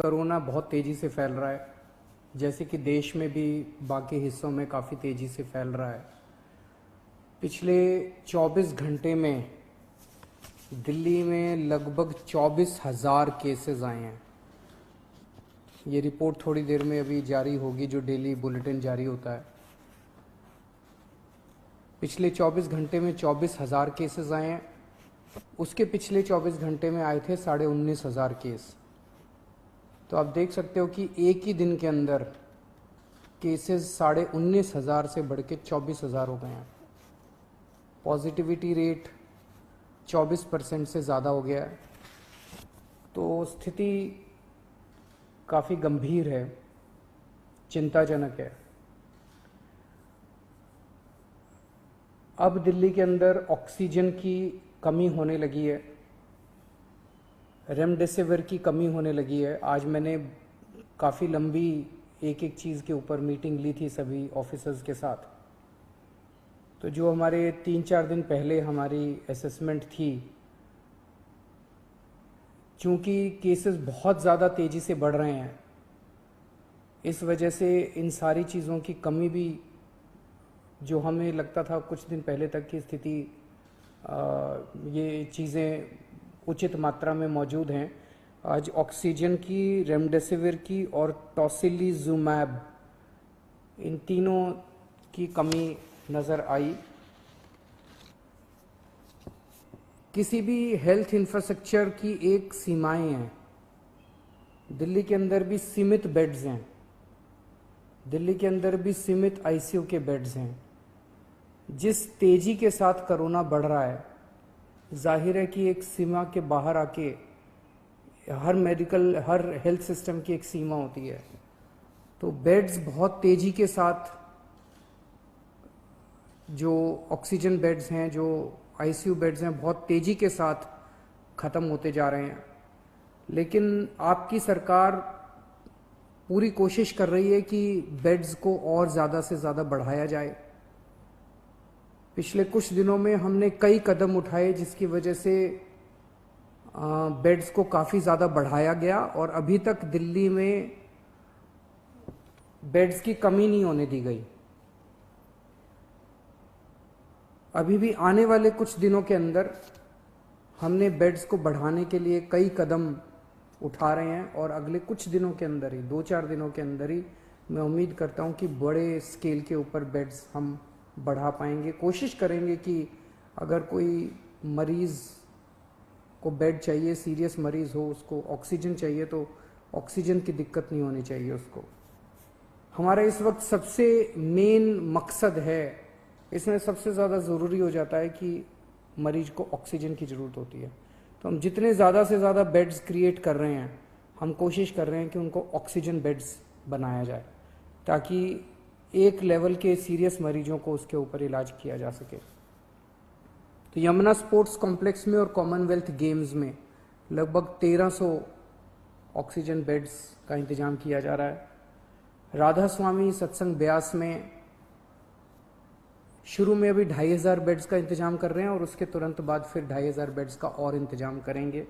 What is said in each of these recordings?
Corona बहुत तेज़ी से फैल रहा है, जैसे कि देश में भी बाकी हिस्सों में काफ़ी तेज़ी से फैल रहा है। पिछले 24 घंटे में दिल्ली में लगभग 24,000 केसेस आए हैं। ये रिपोर्ट थोड़ी देर में अभी जारी होगी, जो डेली बुलेटिन जारी होता है। पिछले 24 घंटे में 24,000 केसेस आए हैं। उसके पिछले 24 घंटे में आए थे 19,500 केस। तो आप देख सकते हो कि एक ही दिन के अंदर केसेस 19,500 से बढ़ के 24,000 हो गए हैं। पॉजिटिविटी रेट 24% से ज़्यादा हो गया है। तो स्थिति काफ़ी गंभीर है, चिंताजनक है। अब दिल्ली के अंदर ऑक्सीजन की कमी होने लगी है, रेमडेसिविर की कमी होने लगी है। आज मैंने काफ़ी लंबी एक एक चीज़ के ऊपर मीटिंग ली थी सभी ऑफिसर्स के साथ। तो जो हमारे 3-4 दिन पहले हमारी असेसमेंट थी, चूँकि केसेस बहुत ज़्यादा तेज़ी से बढ़ रहे हैं, इस वजह से इन सारी चीज़ों की कमी भी, जो हमें लगता था कुछ दिन पहले तक की स्थिति ये चीज़ें उचित मात्रा में मौजूद हैं, आज ऑक्सीजन की, रेमडेसिविर की और टोसिलीजुमैब, इन तीनों की कमी नज़र आई। किसी भी हेल्थ इंफ्रास्ट्रक्चर की एक सीमाएं हैं। दिल्ली के अंदर भी सीमित बेड्स हैं, दिल्ली के अंदर भी सीमित आईसीयू के बेड्स हैं। जिस तेज़ी के साथ कोरोना बढ़ रहा है, जाहिर है कि एक सीमा के बाहर आके हर हेल्थ सिस्टम की एक सीमा होती है। तो बेड्स बहुत तेज़ी के साथ, जो ऑक्सीजन बेड्स हैं, जो आईसीयू बेड्स हैं, बहुत तेज़ी के साथ ख़त्म होते जा रहे हैं। लेकिन आपकी सरकार पूरी कोशिश कर रही है कि बेड्स को और ज़्यादा से ज़्यादा बढ़ाया जाए। पिछले कुछ दिनों में हमने कई कदम उठाए, जिसकी वजह से बेड्स को काफ़ी ज़्यादा बढ़ाया गया और अभी तक दिल्ली में बेड्स की कमी नहीं होने दी गई। अभी भी आने वाले कुछ दिनों के अंदर हमने बेड्स को बढ़ाने के लिए कई कदम उठा रहे हैं और अगले कुछ दिनों के अंदर ही, 2-4 दिनों के अंदर ही, मैं उम्मीद करता हूं कि बड़े स्केल के ऊपर बेड्स हम बढ़ा पाएंगे। कोशिश करेंगे कि अगर कोई मरीज़ को बेड चाहिए, सीरियस मरीज़ हो, उसको ऑक्सीजन चाहिए, तो ऑक्सीजन की दिक्कत नहीं होनी चाहिए उसको। हमारा इस वक्त सबसे मेन मकसद है, इसमें सबसे ज़्यादा ज़रूरी हो जाता है कि मरीज को ऑक्सीजन की ज़रूरत होती है। तो हम जितने ज़्यादा से ज़्यादा बेड्स क्रिएट कर रहे हैं, हम कोशिश कर रहे हैं कि उनको ऑक्सीजन बेड्स बनाया जाए, ताकि एक लेवल के सीरियस मरीजों को उसके ऊपर इलाज किया जा सके। तो यमुना स्पोर्ट्स कॉम्प्लेक्स में और कॉमनवेल्थ गेम्स में लगभग 1300 ऑक्सीजन बेड्स का इंतजाम किया जा रहा है। राधा स्वामी सत्संग ब्यास में शुरू में अभी 2500 बेड्स का इंतजाम कर रहे हैं और उसके तुरंत बाद फिर 2500 बेड्स का और इंतजाम करेंगे।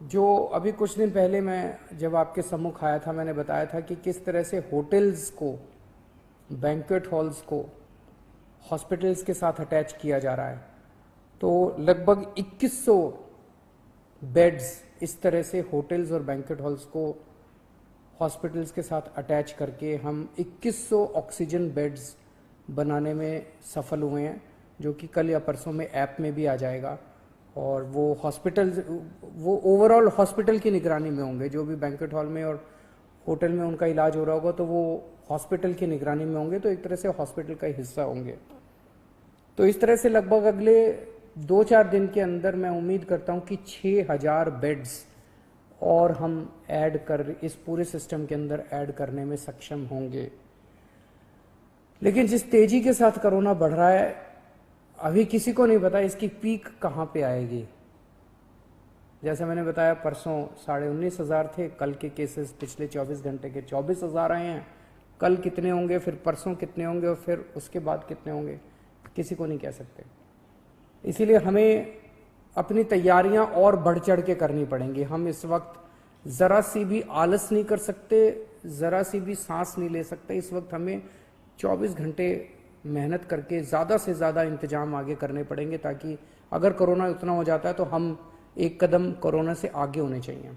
जो अभी कुछ दिन पहले मैं जब आपके सम्मुख आया था, मैंने बताया था कि किस तरह से होटल्स को, बैंक्वेट हॉल्स को हॉस्पिटल्स के साथ अटैच किया जा रहा है। तो लगभग 2100 बेड्स इस तरह से होटल्स और बैंक्वेट हॉल्स को हॉस्पिटल्स के साथ अटैच करके हम 2100 ऑक्सीजन बेड्स बनाने में सफल हुए हैं, जो कि कल या परसों में ऐप में भी आ जाएगा। और वो हॉस्पिटल्स, वो ओवरऑल हॉस्पिटल की निगरानी में होंगे। जो भी बैंक्वेट हॉल में और होटल में उनका इलाज हो रहा होगा, तो वो हॉस्पिटल की निगरानी में होंगे, तो एक तरह से हॉस्पिटल का हिस्सा होंगे। तो इस तरह से लगभग अगले 2-4 दिन के अंदर मैं उम्मीद करता हूँ कि 6000 बेड्स और हम ऐड कर, इस पूरे सिस्टम के अंदर ऐड करने में सक्षम होंगे। लेकिन जिस तेजी के साथ कोरोना बढ़ रहा है, अभी किसी को नहीं पता इसकी पीक कहाँ पे आएगी। जैसे मैंने बताया, परसों 19,500 थे, कल के केसेस पिछले 24 घंटे के 24,000 आए हैं। कल कितने होंगे, फिर परसों कितने होंगे और फिर उसके बाद कितने होंगे, किसी को नहीं कह सकते। इसीलिए हमें अपनी तैयारियां और बढ़ चढ़ के करनी पड़ेंगी। हम इस वक्त जरा सी भी आलस नहीं कर सकते, जरा सी भी सांस नहीं ले सकते। इस वक्त हमें 24 घंटे मेहनत करके ज़्यादा से ज़्यादा इंतजाम आगे करने पड़ेंगे, ताकि अगर कोरोना उतना हो जाता है तो हम एक कदम कोरोना से आगे होने चाहिए।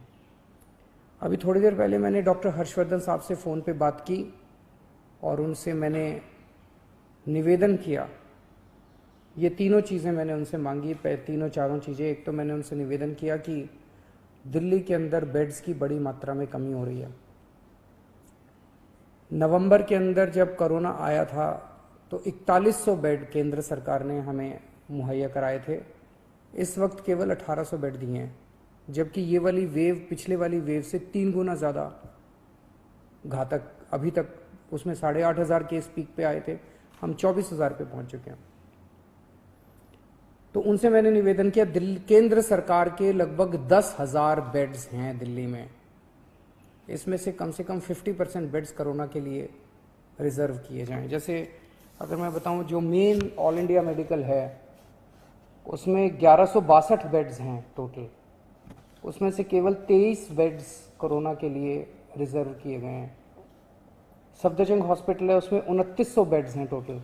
अभी थोड़ी देर पहले मैंने डॉक्टर हर्षवर्धन साहब से फ़ोन पे बात की और उनसे मैंने निवेदन किया, ये तीनों चीज़ें मैंने उनसे मांगी, तीनों चारों चीज़ें। एक तो मैंने उनसे निवेदन किया कि दिल्ली के अंदर बेड्स की बड़ी मात्रा में कमी हो रही है। नवंबर के अंदर जब कोरोना आया था तो 4100 बेड केंद्र सरकार ने हमें मुहैया कराए थे। इस वक्त केवल 1800 बेड दिए हैं, जबकि ये वाली वेव पिछले वाली वेव से 3 गुना ज़्यादा घातक। अभी तक उसमें 8500 केस पीक पे आए थे, हम 24,000 पे पहुंच चुके हैं। तो उनसे मैंने निवेदन किया, दिल्ली केंद्र सरकार के लगभग 10,000 बेड्स हैं दिल्ली में, इसमें से कम 50% बेड्स कोरोना के लिए रिजर्व किए जाएं। जैसे अगर मैं बताऊं, जो मेन ऑल इंडिया मेडिकल है उसमें 1162 बेड्स हैं टोटल, उसमें से केवल 23 बेड्स कोरोना के लिए रिजर्व किए गए हैं। सफदरजंग हॉस्पिटल है, उसमें 2900 बेड्स हैं टोटल,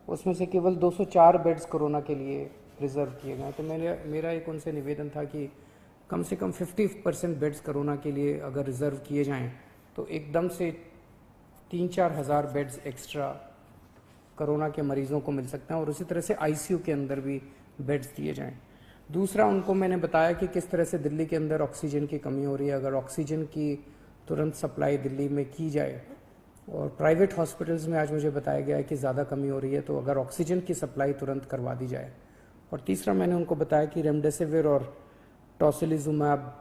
उसमें से केवल 204 बेड्स कोरोना के लिए रिजर्व किए गए। तो मेरा एक उनसे निवेदन था कि कम से कम 50% बेड्स कोरोना के लिए अगर रिजर्व किए जाएं तो एकदम से 3-4 हज़ार बेड्स एक्स्ट्रा कोरोना के मरीजों को मिल सकते हैं, और उसी तरह से आईसीयू के अंदर भी बेड्स दिए जाएं। दूसरा, उनको मैंने बताया कि किस तरह से दिल्ली के अंदर ऑक्सीजन की कमी हो रही है, अगर ऑक्सीजन की तुरंत सप्लाई दिल्ली में की जाए, और प्राइवेट हॉस्पिटल्स में आज मुझे बताया गया है कि ज़्यादा कमी हो रही है, तो अगर ऑक्सीजन की सप्लाई तुरंत करवा दी जाए। और तीसरा, मैंने उनको बताया कि रेमडेसिविर और टोसिलिजुमैब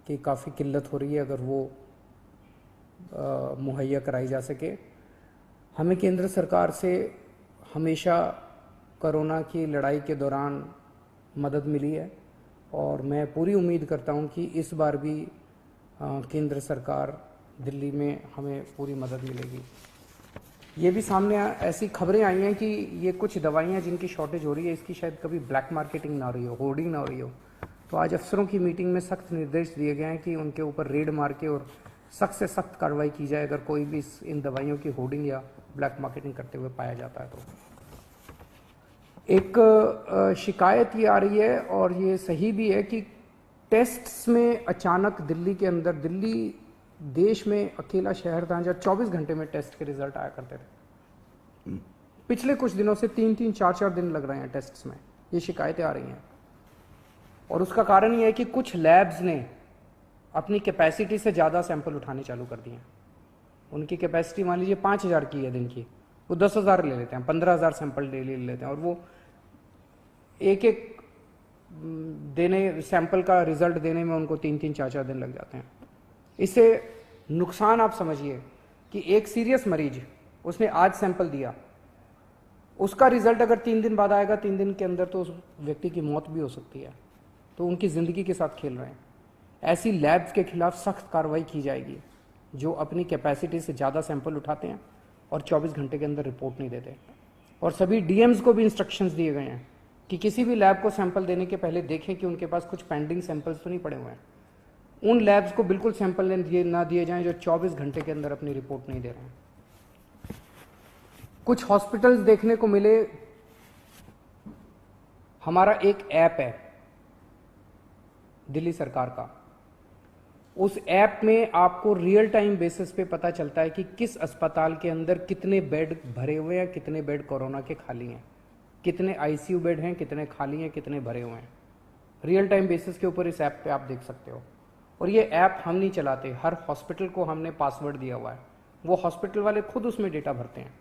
की काफ़ी किल्लत हो रही है, अगर वो मुहैया कराई जा सके। हमें केंद्र सरकार से हमेशा कोरोना की लड़ाई के दौरान मदद मिली है, और मैं पूरी उम्मीद करता हूं कि इस बार भी केंद्र सरकार दिल्ली में हमें पूरी मदद मिलेगी। ये भी सामने ऐसी खबरें आई हैं कि ये कुछ दवाइयाँ जिनकी शॉर्टेज हो रही है, इसकी शायद कभी ब्लैक मार्केटिंग ना हो रही हो, होर्डिंग ना हो रही हो। तो आज अफसरों की मीटिंग में सख्त निर्देश दिए गए हैं कि उनके ऊपर रेड मार के और सख्त से सख्त कार्रवाई की जाए अगर कोई भी इन दवाइयों की होर्डिंग या ब्लैक मार्केटिंग करते हुए पाया जाता है। तो एक शिकायत ये आ रही है, और ये सही भी है, कि टेस्ट्स में अचानक दिल्ली के अंदर, दिल्ली देश में अकेला शहर था जहाँ 24 घंटे में टेस्ट के रिजल्ट आया करते थे। पिछले कुछ दिनों से 3-3, 4-4 दिन लग रहे हैं टेस्ट्स में, ये शिकायतें आ रही हैं। और उसका कारण ये है कि कुछ लैब्स ने अपनी कैपेसिटी से ज़्यादा सैंपल उठाने चालू कर दिए हैं। उनकी कैपेसिटी मान लीजिए 5,000 की है दिन की, वो 10,000 ले लेते हैं, 15,000 सैंपल डेली ले लेते हैं, और वो एक एक देने सैंपल का रिजल्ट देने में उनको 3-3, 4-4 दिन लग जाते हैं। इससे नुकसान आप समझिए कि एक सीरियस मरीज, उसने आज सैंपल दिया, उसका रिजल्ट अगर 3 दिन बाद आएगा, 3 दिन के अंदर तो उस व्यक्ति की मौत भी हो सकती है। तो उनकी ज़िंदगी के साथ खेल रहे हैं। ऐसी लैब्स के खिलाफ सख्त कार्रवाई की जाएगी जो अपनी कैपेसिटी से ज़्यादा सैंपल उठाते हैं और 24 घंटे के अंदर रिपोर्ट नहीं देते। और सभी डीएम्स को भी इंस्ट्रक्शंस दिए गए हैं कि किसी भी लैब को सैंपल देने के पहले देखें कि उनके पास कुछ पेंडिंग सैंपल्स तो नहीं पड़े हुए हैं। उन लैब्स को बिल्कुल सैंपल ना दिए जाएं जो 24 घंटे के अंदर अपनी रिपोर्ट नहीं दे रहे हैं। कुछ हॉस्पिटल्स देखने को मिले, हमारा एक ऐप है दिल्ली सरकार का, उस ऐप में आपको रियल टाइम बेसिस पे पता चलता है कि किस अस्पताल के अंदर कितने बेड भरे हुए हैं, कितने बेड कोरोना के खाली हैं, कितने आईसीयू बेड हैं, कितने खाली हैं, कितने भरे हुए हैं। रियल टाइम बेसिस के ऊपर इस ऐप पे आप देख सकते हो। और ये ऐप हम नहीं चलाते, हर हॉस्पिटल को हमने पासवर्ड दिया हुआ है, वो हॉस्पिटल वाले खुद उसमें डेटा भरते हैं।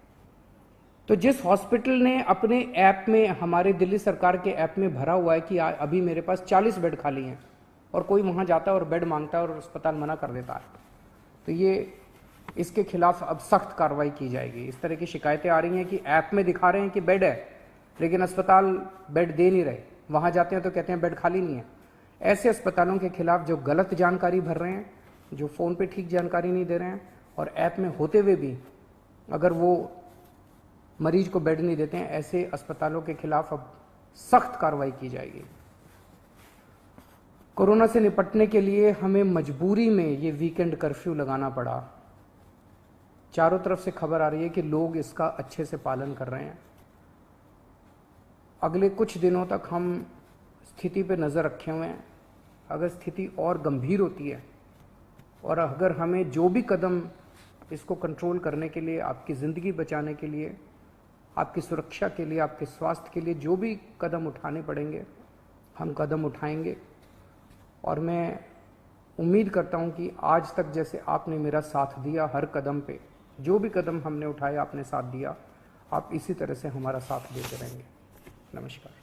तो जिस हॉस्पिटल ने अपने ऐप में, हमारे दिल्ली सरकार के ऐप में भरा हुआ है कि अभी मेरे पास 40 बेड खाली हैं, और कोई वहाँ जाता है और बेड मांगता है और अस्पताल मना कर देता है, तो ये इसके खिलाफ अब सख्त कार्रवाई की जाएगी। इस तरह की शिकायतें आ रही हैं कि ऐप में दिखा रहे हैं कि बेड है, लेकिन अस्पताल बेड दे नहीं रहे, वहाँ जाते हैं तो कहते हैं बेड खाली नहीं है। ऐसे अस्पतालों के खिलाफ जो गलत जानकारी भर रहे हैं, जो फ़ोन पे ठीक जानकारी नहीं दे रहे हैं, और ऐप में होते हुए भी अगर वो मरीज को बेड नहीं देते हैं, ऐसे अस्पतालों के खिलाफ अब सख्त कार्रवाई की जाएगी। कोरोना से निपटने के लिए हमें मजबूरी में ये वीकेंड कर्फ्यू लगाना पड़ा। चारों तरफ से खबर आ रही है कि लोग इसका अच्छे से पालन कर रहे हैं। अगले कुछ दिनों तक हम स्थिति पे नज़र रखे हुए हैं। अगर स्थिति और गंभीर होती है और अगर हमें जो भी कदम इसको कंट्रोल करने के लिए, आपकी ज़िंदगी बचाने के लिए, आपकी सुरक्षा के लिए, आपके स्वास्थ्य के लिए जो भी कदम उठाने पड़ेंगे, हम कदम उठाएंगे। और मैं उम्मीद करता हूं कि आज तक जैसे आपने मेरा साथ दिया, हर कदम पे जो भी कदम हमने उठाया आपने साथ दिया, आप इसी तरह से हमारा साथ देते रहेंगे। नमस्कार।